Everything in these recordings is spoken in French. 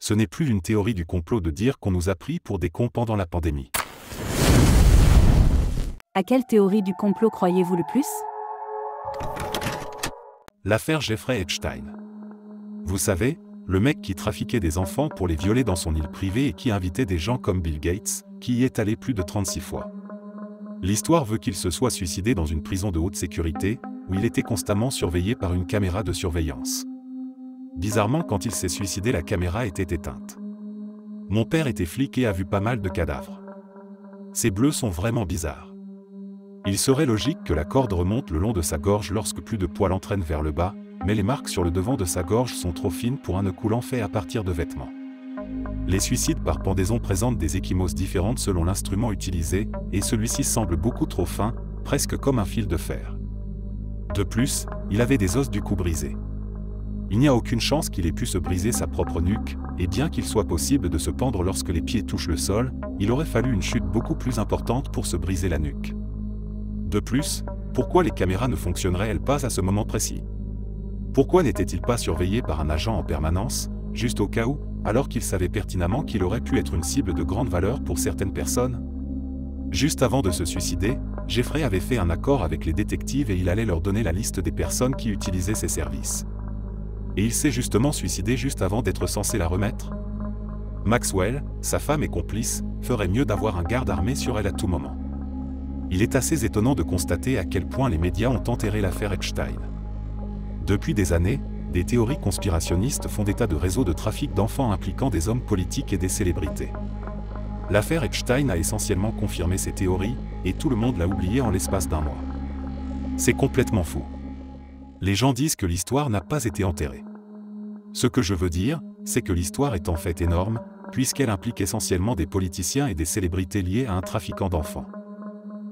Ce n'est plus une théorie du complot de dire qu'on nous a pris pour des cons pendant la pandémie. À quelle théorie du complot croyez-vous le plus? L'affaire Jeffrey Epstein. Vous savez, le mec qui trafiquait des enfants pour les violer dans son île privée et qui invitait des gens comme Bill Gates, qui y est allé plus de 36 fois. L'histoire veut qu'il se soit suicidé dans une prison de haute sécurité, où il était constamment surveillé par une caméra de surveillance. Bizarrement, quand il s'est suicidé, la caméra était éteinte. Mon père était flic et a vu pas mal de cadavres. Ces bleus sont vraiment bizarres. Il serait logique que la corde remonte le long de sa gorge lorsque plus de poils l'entraînent vers le bas, mais les marques sur le devant de sa gorge sont trop fines pour un nœud coulant fait à partir de vêtements. Les suicides par pendaison présentent des ecchymoses différentes selon l'instrument utilisé, et celui-ci semble beaucoup trop fin, presque comme un fil de fer. De plus, il avait des os du cou brisés. Il n'y a aucune chance qu'il ait pu se briser sa propre nuque, et bien qu'il soit possible de se pendre lorsque les pieds touchent le sol, il aurait fallu une chute beaucoup plus importante pour se briser la nuque. De plus, pourquoi les caméras ne fonctionneraient-elles pas à ce moment précis? Pourquoi n'était-il pas surveillé par un agent en permanence, juste au cas où, alors qu'il savait pertinemment qu'il aurait pu être une cible de grande valeur pour certaines personnes? Juste avant de se suicider, Jeffrey avait fait un accord avec les détectives et il allait leur donner la liste des personnes qui utilisaient ses services. Et il s'est justement suicidé juste avant d'être censé la remettre? Maxwell, sa femme et complice, ferait mieux d'avoir un garde armé sur elle à tout moment. Il est assez étonnant de constater à quel point les médias ont enterré l'affaire Epstein. Depuis des années, des théories conspirationnistes font état de réseaux de trafic d'enfants impliquant des hommes politiques et des célébrités. L'affaire Epstein a essentiellement confirmé ces théories, et tout le monde l'a oublié en l'espace d'un mois. C'est complètement fou. Les gens disent que l'histoire n'a pas été enterrée. Ce que je veux dire, c'est que l'histoire est en fait énorme, puisqu'elle implique essentiellement des politiciens et des célébrités liées à un trafiquant d'enfants.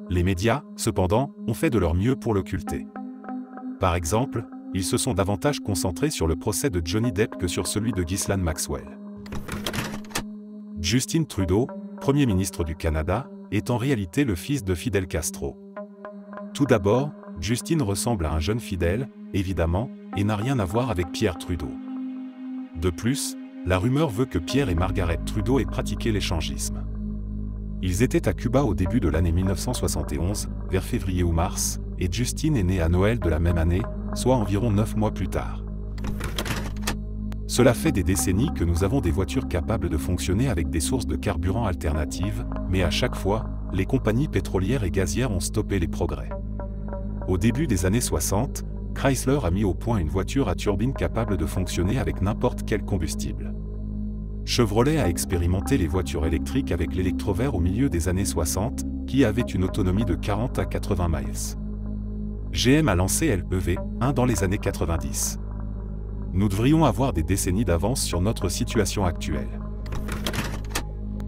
Les médias, cependant, ont fait de leur mieux pour l'occulter. Par exemple, ils se sont davantage concentrés sur le procès de Johnny Depp que sur celui de Ghislaine Maxwell. Justin Trudeau, Premier ministre du Canada, est en réalité le fils de Fidel Castro. Tout d'abord, Justin ressemble à un jeune Fidel, évidemment, et n'a rien à voir avec Pierre Trudeau. De plus, la rumeur veut que Pierre et Margaret Trudeau aient pratiqué l'échangisme. Ils étaient à Cuba au début de l'année 1971, vers février ou mars, et Justin est né à Noël de la même année, soit environ 9 mois plus tard. Cela fait des décennies que nous avons des voitures capables de fonctionner avec des sources de carburant alternatives, mais à chaque fois, les compagnies pétrolières et gazières ont stoppé les progrès. Au début des années 60, Chrysler a mis au point une voiture à turbine capable de fonctionner avec n'importe quel combustible. Chevrolet a expérimenté les voitures électriques avec l'électrovert au milieu des années 60, qui avait une autonomie de 40 à 80 miles. GM a lancé l'EV1 dans les années 90. Nous devrions avoir des décennies d'avance sur notre situation actuelle.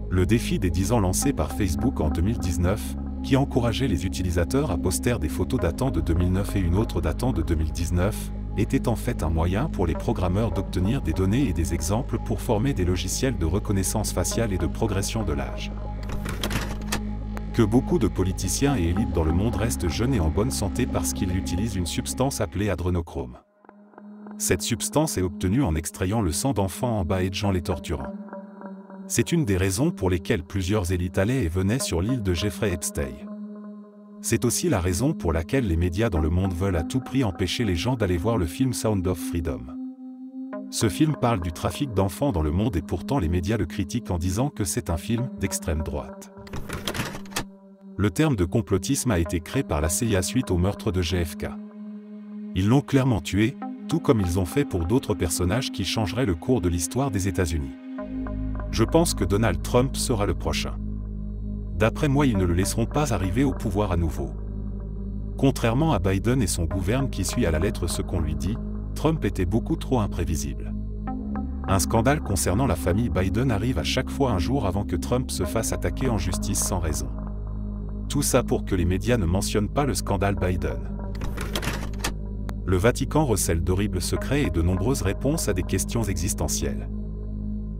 Le défi des 10 ans lancé par Facebook en 2019, qui encourageait les utilisateurs à poster des photos datant de 2009 et une autre datant de 2019, était en fait un moyen pour les programmeurs d'obtenir des données et des exemples pour former des logiciels de reconnaissance faciale et de progression de l'âge. Que beaucoup de politiciens et élites dans le monde restent jeunes et en bonne santé parce qu'ils utilisent une substance appelée adrénochrome. Cette substance est obtenue en extrayant le sang d'enfants en bas et les torturant. C'est une des raisons pour lesquelles plusieurs élites allaient et venaient sur l'île de Jeffrey Epstein. C'est aussi la raison pour laquelle les médias dans le monde veulent à tout prix empêcher les gens d'aller voir le film Sound of Freedom. Ce film parle du trafic d'enfants dans le monde et pourtant les médias le critiquent en disant que c'est un film d'extrême droite. Le terme de complotisme a été créé par la CIA suite au meurtre de JFK. Ils l'ont clairement tué, tout comme ils ont fait pour d'autres personnages qui changeraient le cours de l'histoire des États-Unis. Je pense que Donald Trump sera le prochain. D'après moi, ils ne le laisseront pas arriver au pouvoir à nouveau. Contrairement à Biden et son gouvernement qui suit à la lettre ce qu'on lui dit, Trump était beaucoup trop imprévisible. Un scandale concernant la famille Biden arrive à chaque fois un jour avant que Trump se fasse attaquer en justice sans raison. Tout ça pour que les médias ne mentionnent pas le scandale Biden. Le Vatican recèle d'horribles secrets et de nombreuses réponses à des questions existentielles.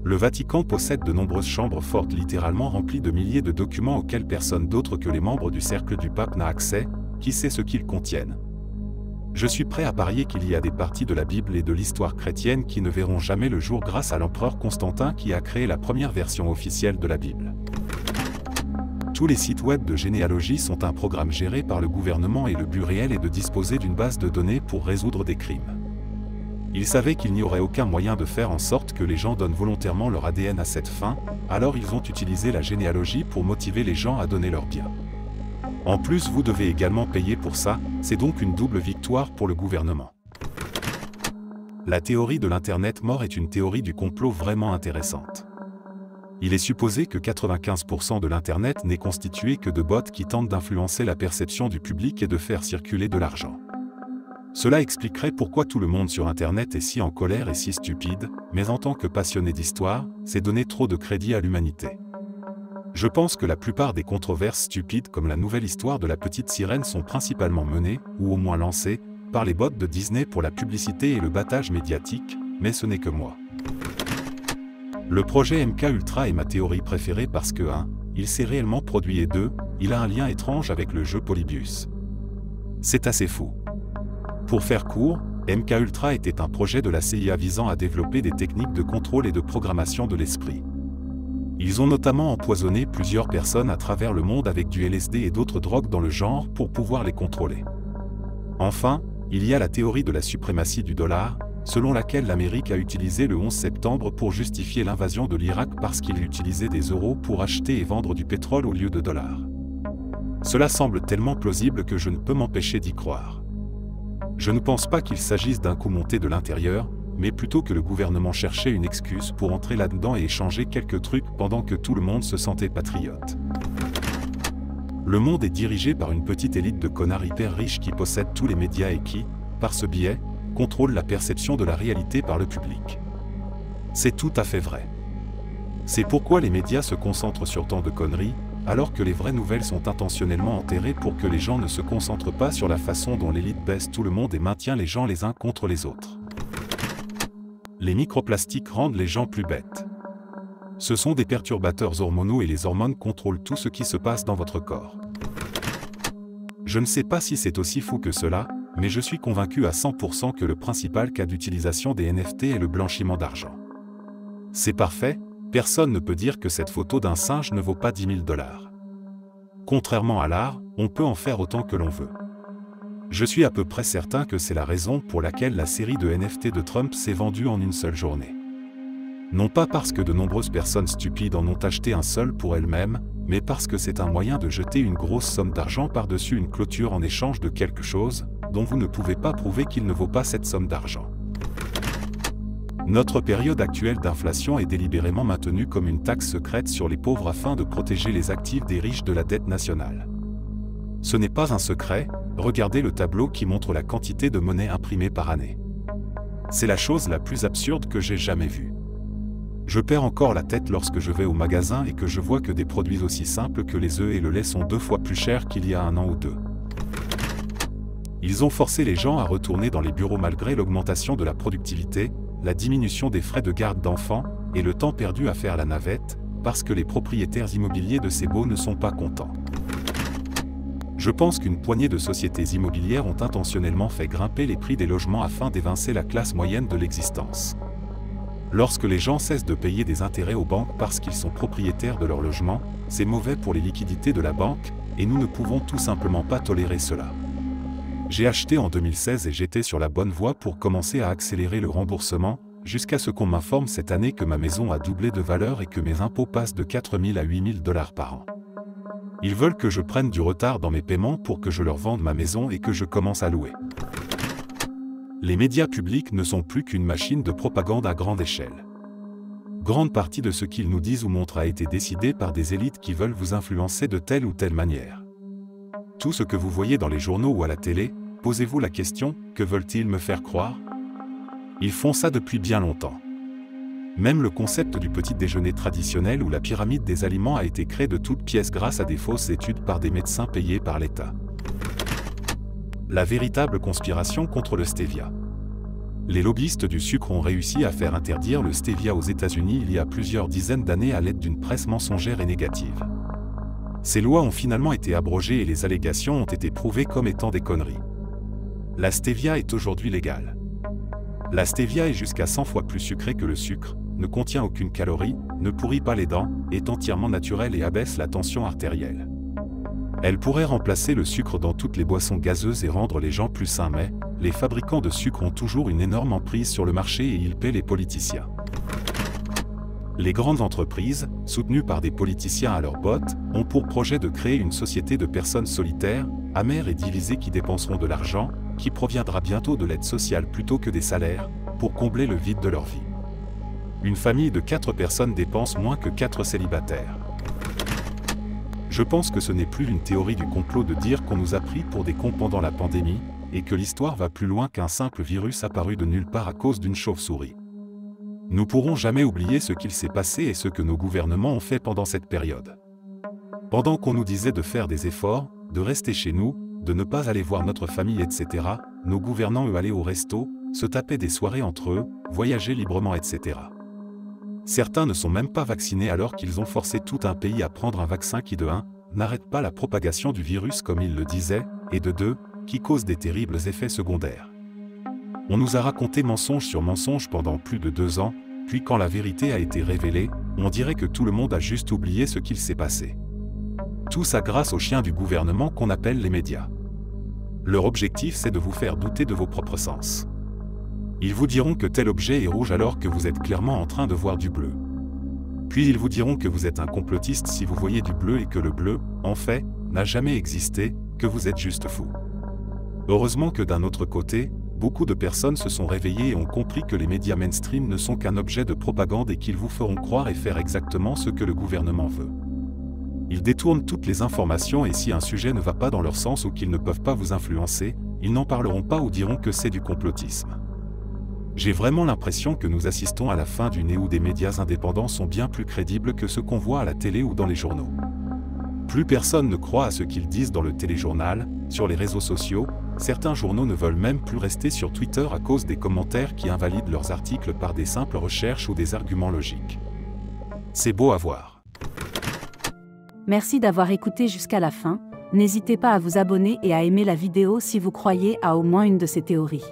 Le Vatican possède de nombreuses chambres fortes littéralement remplies de milliers de documents auxquels personne d'autre que les membres du cercle du pape n'a accès, qui sait ce qu'ils contiennent. Je suis prêt à parier qu'il y a des parties de la Bible et de l'histoire chrétienne qui ne verront jamais le jour grâce à l'empereur Constantin qui a créé la première version officielle de la Bible. Tous les sites web de généalogie sont un programme géré par le gouvernement et le but réel est de disposer d'une base de données pour résoudre des crimes. Ils savaient qu'il n'y aurait aucun moyen de faire en sorte que les gens donnent volontairement leur ADN à cette fin, alors ils ont utilisé la généalogie pour motiver les gens à donner leurs biens. En plus, vous devez également payer pour ça, c'est donc une double victoire pour le gouvernement. La théorie de l'Internet mort est une théorie du complot vraiment intéressante. Il est supposé que 95% de l'Internet n'est constitué que de bots qui tentent d'influencer la perception du public et de faire circuler de l'argent. Cela expliquerait pourquoi tout le monde sur Internet est si en colère et si stupide, mais en tant que passionné d'histoire, c'est donner trop de crédit à l'humanité. Je pense que la plupart des controverses stupides comme la nouvelle histoire de la petite sirène sont principalement menées, ou au moins lancées, par les bots de Disney pour la publicité et le battage médiatique, mais ce n'est que moi. Le projet MK Ultra est ma théorie préférée parce que 1. Il s'est réellement produit et 2. Il a un lien étrange avec le jeu Polybius. C'est assez fou. Pour faire court, MK Ultra était un projet de la CIA visant à développer des techniques de contrôle et de programmation de l'esprit. Ils ont notamment empoisonné plusieurs personnes à travers le monde avec du LSD et d'autres drogues dans le genre pour pouvoir les contrôler. Enfin, il y a la théorie de la suprématie du dollar, selon laquelle l'Amérique a utilisé le 11 septembre pour justifier l'invasion de l'Irak parce qu'il utilisait des euros pour acheter et vendre du pétrole au lieu de dollars. Cela semble tellement plausible que je ne peux m'empêcher d'y croire. Je ne pense pas qu'il s'agisse d'un coup monté de l'intérieur, mais plutôt que le gouvernement cherchait une excuse pour entrer là-dedans et échanger quelques trucs pendant que tout le monde se sentait patriote. Le monde est dirigé par une petite élite de connards hyper riches qui possèdent tous les médias et qui, par ce biais, contrôlent la perception de la réalité par le public. C'est tout à fait vrai. C'est pourquoi les médias se concentrent sur tant de conneries, alors que les vraies nouvelles sont intentionnellement enterrées pour que les gens ne se concentrent pas sur la façon dont l'élite baisse tout le monde et maintient les gens les uns contre les autres. Les microplastiques rendent les gens plus bêtes. Ce sont des perturbateurs hormonaux et les hormones contrôlent tout ce qui se passe dans votre corps. Je ne sais pas si c'est aussi fou que cela, mais je suis convaincu à 100% que le principal cas d'utilisation des NFT est le blanchiment d'argent. C'est parfait, personne ne peut dire que cette photo d'un singe ne vaut pas 10 000 $. Contrairement à l'art, on peut en faire autant que l'on veut. Je suis à peu près certain que c'est la raison pour laquelle la série de NFT de Trump s'est vendue en une seule journée. Non pas parce que de nombreuses personnes stupides en ont acheté un seul pour elles-mêmes, mais parce que c'est un moyen de jeter une grosse somme d'argent par-dessus une clôture en échange de quelque chose, dont vous ne pouvez pas prouver qu'il ne vaut pas cette somme d'argent. Notre période actuelle d'inflation est délibérément maintenue comme une taxe secrète sur les pauvres afin de protéger les actifs des riches de la dette nationale. Ce n'est pas un secret, regardez le tableau qui montre la quantité de monnaie imprimée par année. C'est la chose la plus absurde que j'ai jamais vue. Je perds encore la tête lorsque je vais au magasin et que je vois que des produits aussi simples que les œufs et le lait sont 2 fois plus chers qu'il y a 1 an ou 2. Ils ont forcé les gens à retourner dans les bureaux malgré l'augmentation de la productivité, la diminution des frais de garde d'enfants, et le temps perdu à faire la navette, parce que les propriétaires immobiliers de ces baux ne sont pas contents. Je pense qu'une poignée de sociétés immobilières ont intentionnellement fait grimper les prix des logements afin d'évincer la classe moyenne de l'existence. Lorsque les gens cessent de payer des intérêts aux banques parce qu'ils sont propriétaires de leur logement, c'est mauvais pour les liquidités de la banque, et nous ne pouvons tout simplement pas tolérer cela. J'ai acheté en 2016 et j'étais sur la bonne voie pour commencer à accélérer le remboursement, jusqu'à ce qu'on m'informe cette année que ma maison a doublé de valeur et que mes impôts passent de 4 000 à 8 000 $ par an. Ils veulent que je prenne du retard dans mes paiements pour que je leur vende ma maison et que je commence à louer. Les médias publics ne sont plus qu'une machine de propagande à grande échelle. Grande partie de ce qu'ils nous disent ou montrent a été décidé par des élites qui veulent vous influencer de telle ou telle manière. Tout ce que vous voyez dans les journaux ou à la télé, posez-vous la question, que veulent-ils me faire croire? Ils font ça depuis bien longtemps. Même le concept du petit déjeuner traditionnel ou la pyramide des aliments a été créé de toutes pièces grâce à des fausses études par des médecins payés par l'État. La véritable conspiration contre le stevia. Les lobbyistes du sucre ont réussi à faire interdire le stevia aux États-Unis il y a plusieurs dizaines d'années à l'aide d'une presse mensongère et négative. Ces lois ont finalement été abrogées et les allégations ont été prouvées comme étant des conneries. La stevia est aujourd'hui légale. La stevia est jusqu'à 100 fois plus sucrée que le sucre, ne contient aucune calorie, ne pourrit pas les dents, est entièrement naturelle et abaisse la tension artérielle. Elle pourrait remplacer le sucre dans toutes les boissons gazeuses et rendre les gens plus sains, mais les fabricants de sucre ont toujours une énorme emprise sur le marché et ils paient les politiciens. Les grandes entreprises, soutenues par des politiciens à leurs bottes, ont pour projet de créer une société de personnes solitaires, amères et divisées qui dépenseront de l'argent, qui proviendra bientôt de l'aide sociale plutôt que des salaires, pour combler le vide de leur vie. Une famille de 4 personnes dépense moins que 4 célibataires. Je pense que ce n'est plus une théorie du complot de dire qu'on nous a pris pour des cons pendant la pandémie, et que l'histoire va plus loin qu'un simple virus apparu de nulle part à cause d'une chauve-souris. Nous pourrons jamais oublier ce qu'il s'est passé et ce que nos gouvernements ont fait pendant cette période. Pendant qu'on nous disait de faire des efforts, de rester chez nous, de ne pas aller voir notre famille, etc., nos gouvernants eux allaient au resto, se tapaient des soirées entre eux, voyager librement, etc. Certains ne sont même pas vaccinés alors qu'ils ont forcé tout un pays à prendre un vaccin qui de 1, n'arrête pas la propagation du virus comme ils le disaient, et de 2, qui cause des terribles effets secondaires. On nous a raconté mensonge sur mensonge pendant plus de 2 ans, puis quand la vérité a été révélée, on dirait que tout le monde a juste oublié ce qu'il s'est passé. Tout ça grâce aux chiens du gouvernement qu'on appelle les médias. Leur objectif c'est de vous faire douter de vos propres sens. Ils vous diront que tel objet est rouge alors que vous êtes clairement en train de voir du bleu. Puis ils vous diront que vous êtes un complotiste si vous voyez du bleu et que le bleu, en fait, n'a jamais existé, que vous êtes juste fou. Heureusement que d'un autre côté, beaucoup de personnes se sont réveillées et ont compris que les médias mainstream ne sont qu'un objet de propagande et qu'ils vous feront croire et faire exactement ce que le gouvernement veut. Ils détournent toutes les informations et si un sujet ne va pas dans leur sens ou qu'ils ne peuvent pas vous influencer, ils n'en parleront pas ou diront que c'est du complotisme. J'ai vraiment l'impression que nous assistons à la fin d'une ère où des médias indépendants sont bien plus crédibles que ce qu'on voit à la télé ou dans les journaux. Plus personne ne croit à ce qu'ils disent dans le téléjournal, sur les réseaux sociaux, certains journaux ne veulent même plus rester sur Twitter à cause des commentaires qui invalident leurs articles par des simples recherches ou des arguments logiques. C'est beau à voir. Merci d'avoir écouté jusqu'à la fin, n'hésitez pas à vous abonner et à aimer la vidéo si vous croyez à au moins une de ces théories.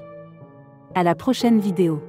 À la prochaine vidéo.